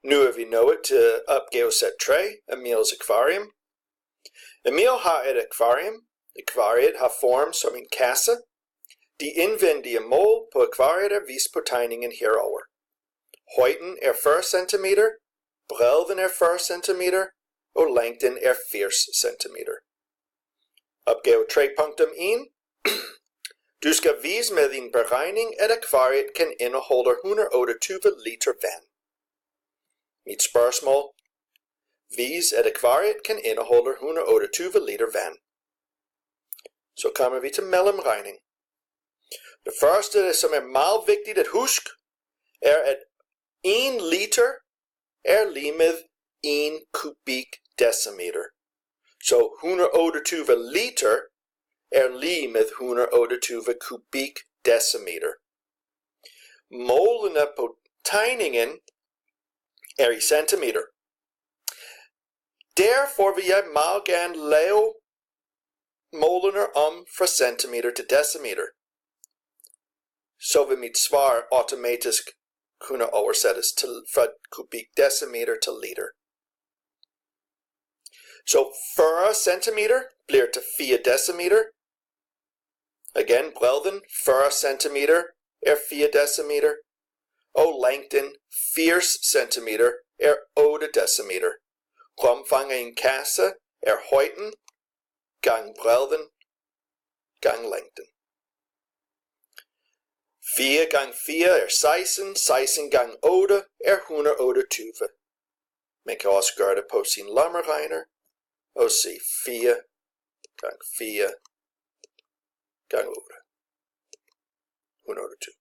Nu vi nået til opgavesæt 3, Emils akvarium. Emil har et akvarium. Akvariet har form som en kasse. De indvendige mål på akvariet er vist på tegningen herover. Højden er 40 cm, bredden er 40 cm, og længden er 80 cm. Opgave 3.1. Du skal vise med din beregning, at akvariet kan indeholde 128 liter vand. Mit spørgsmål. Vis, at akvariet kan indeholde 128 liter vand. Så kommer vi til mellemregning. Det første, som er meget vigtigt at huske, er at 1 liter er lige med 1 kubikdecimeter. Så 128 liter er lige med 128 kubikdecimeter. Målene på tegningen er i centimeter. Derfor vil jeg meget gerne lave målene om fra centimeter til decimeter. Så vil mit svar automatisk kunne oversættes fra kubikdecimeter til liter. Så 40 centimeter bliver til 4 decimeter. Igen, bredden 40 centimeter er 4 decimeter. Og længden 80 centimeter er 8 decimeter. Rumfang af en kasse er højden gang bredden gang længden. 4 gange 4 er 16, 16 gange 8 er 128. Man kan også gøre det på sin lommeregner og se 4 gange 4 gange 8. 128.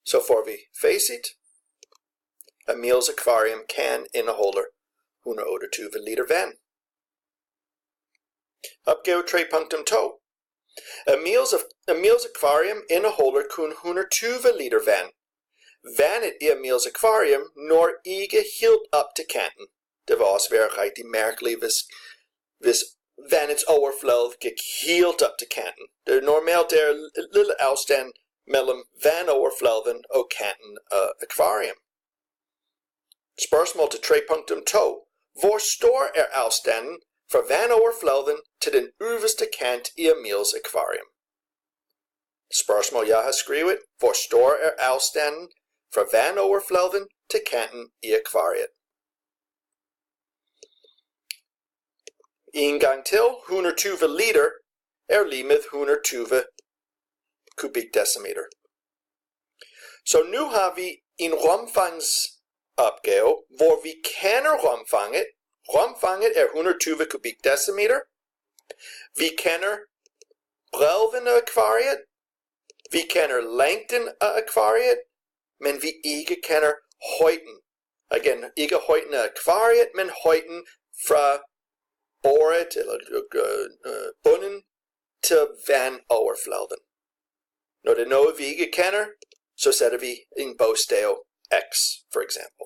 Så får vi facit. Emils akvarium kan indeholde 128 liter vand. Opgave 3.2. Emils akvarium indeholder kun 120 liter vand. Vandet i Emils akvarium når ikke helt op til kanten. Det vil også være rigtig mærkeligt, hvis vandets overflade gik helt op til kanten. Det normalt er en lille afstand mellem vandoverfladen og kanten af akvarium. Spørgsmål til 3.2. Hvor stor er afstanden fra vandoverfladen til den øverste kant i Emils akvarium? Spørgsmål jeg har skrevet. Hvor stor er afstanden fra vandoverfladen til kanten i akvariet? En gang til. 120 liter er lige med 120 kubikdecimeter. Så nu har vi en rumfangsopgave, hvor vi kender rumfanget. Rumfanget er 120 kubikdecimeter. Vi kender bredden af akvariet. Vi kender længden af akvariet, men vi ikke kender højden. Igen, ikke højden af akvariet, men højden fra boret eller bunden til vandoverfladen. Når det er noget, vi ikke kender, så sætter vi en bogstav X, for eksempel.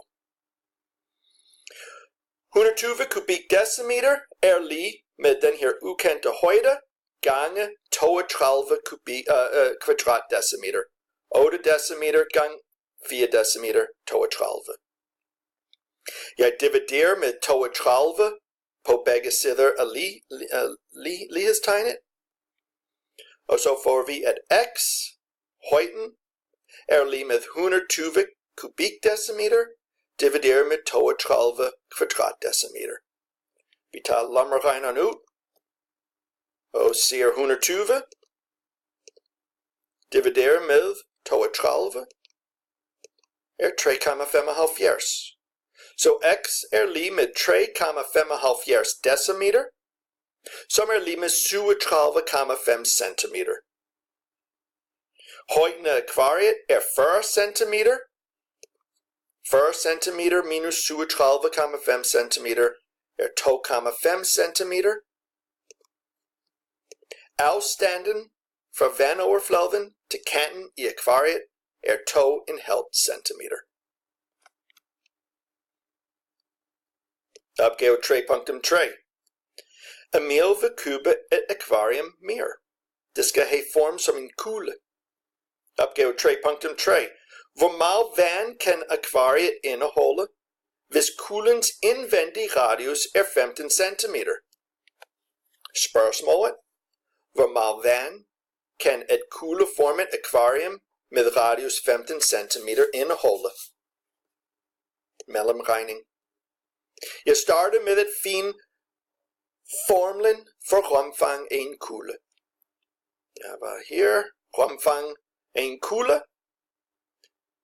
120 kubikdecimeter er lige med den her ukendte højde gange 32 kvadratdecimeter. 8 decimeter gange 4 decimeter, 32. Jeg dividerer med 32 på begge sider af lighedstegnet. Og så får vi, at x, højden, er lige med 120 kubikdecimeter, divideret med 32 kvadratdecimeter. Vi tager lommeregneren ud, og siger 120, divideret med 32, er 3,75. Så x er lige med 3,75 decimeter, som er lige med 37,5 centimeter. Højden af akvariet er 40 centimeter. 40 centimeter minus 37,5 centimeter er 2,5 centimeter. Afstanden fra vandoverfladen til kanten i akvariet er 2,5 centimeter. Opgave 3.3. Emil vil købe et akvarium mere. Det skal have form som en kugle. Opgave 3.3. Hvor meget vand kan akvariet indeholde, hvis kuglens indvendige radius er 15 cm? Spørgsmålet: hvor meget vand kan et kugleformet akvarium med radius 15 cm indeholde? Mellemregning. Jeg starter med at finde formlen for rumfang af en kugle. Jeg var her. Rumfang af en kugle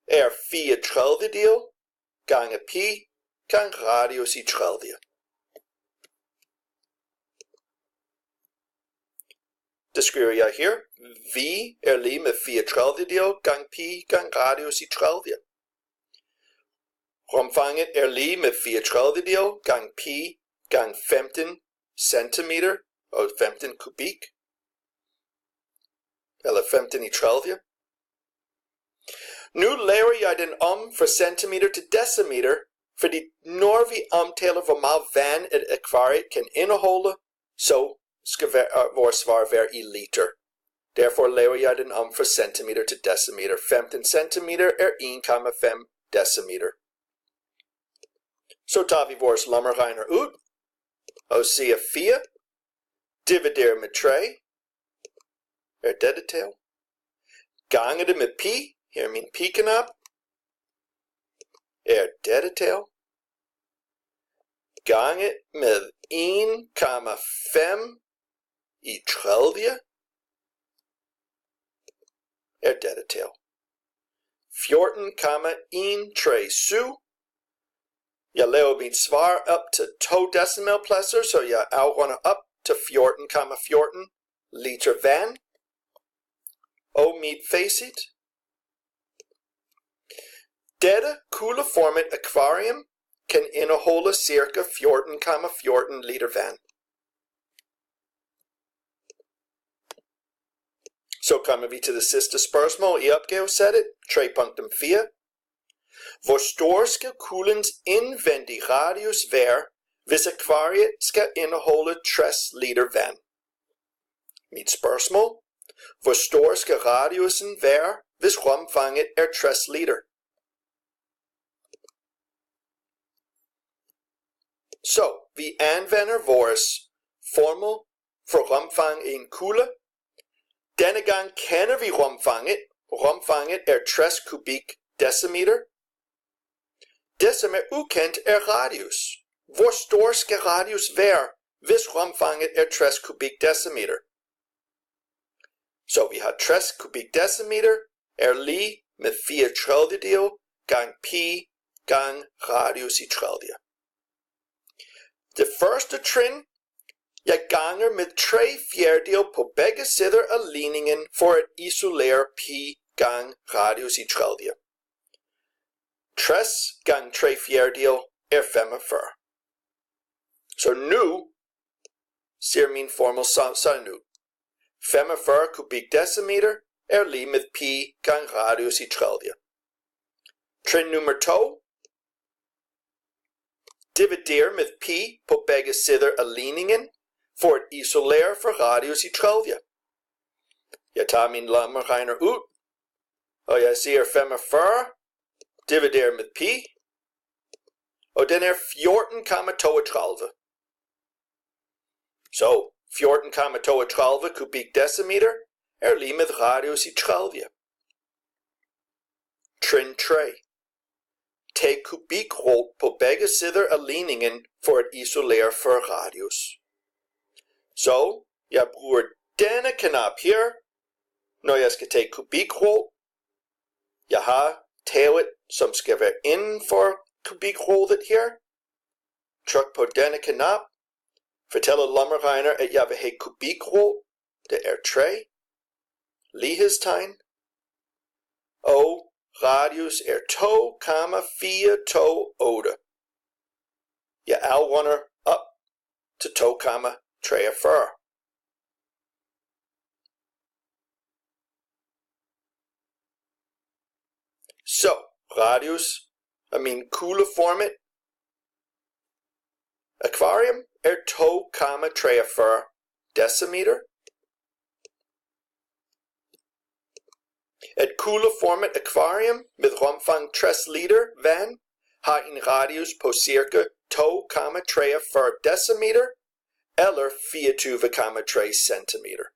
er 4/30 gange pi gange radius i tredje. Det skriver jeg her. V er lige med 4/30 gange pi gange radius i tredje. Rumfanget er lige med 4/30 gange pi gange 15 cm og 15 kubik. Eller 15 i tredje. Nu laver jeg den om fra centimeter til decimeter, fordi når vi omtaler hvor meget vand et akvarie kan indeholde, så skal vores svar være i liter. Derfor laver jeg den om fra centimeter til decimeter. 15 centimeter er 1,5 decimeter. Så tager vi vores lommeregner ud og siger 4 divideret med 3 er dette tal. Gange det med pi. Her er min pi-knap. Er dette tal. Gange med 1,5 i tredje er dette tal. 14,137. Jeg laver mit svar op til 2 decimalpladser, så jeg afrunder op til 14,14 liter vand. Og mit facit. Dette kugleformet akvarium kan indeholde ca. 14,14 liter vand. Så kommer vi til det sidste spørgsmål i opgavesættet, 3.4. Hvor stor skal kuglens indvendige radius være, hvis akvariet skal indeholde 60 liter vand? Mit spørgsmål: hvor stor skal radiusen være, hvis rumfanget er 60 liter? Så vi anvender vores formel for rumfang i en kugle. Denne gang kender vi rumfanget. Rumfanget er 60 kubik decimeter. Det som er ukendt er radius. Hvor stor skal radius være, hvis rumfanget er 60 kubik decimeter? Så vi har 60 kubik decimeter er lige med 4/30 gange pi gange radius i tredje. Det første trin, jeg ganger med 3/4 på begge sider af ligningen for at isolere pi gange radius i tredje. 60 gange 3/4 er 45. Så nu ser min formel sådan ud. 45 kubik decimeter er lige med pi gange radius i tredje. Trin nummer 2. Divider med pi på begge sider af ligningen for at isolere for radius i tredje. Jeg tager min lommeregner ud, og jeg siger 45 divider med pi, og den er 14,32. Så 14,32 kubik decimeter er lige med radius i tredje. Trin 3. Tag kubikrol på begge sider af ligningen for at isolere for radius. Så jeg bruger denne knap her, når jeg skal tage kubikrol. Jeg har taget, som skal være inden for kubikrolet her. Tryk på denne knap. Fortæller lommeregner, at jeg vil have kubikrol. Det er 3. Lighedstegn. Og radius er 2,428. Jeg afrunder op til 2,43. Så radius af min kugleformet akvarium er 2,43 decimeter. Ett kuleformigt akvarium med rumfang 3 liter vatten har en radius på cirka 2,43 decimeter eller 24,3 centimeter.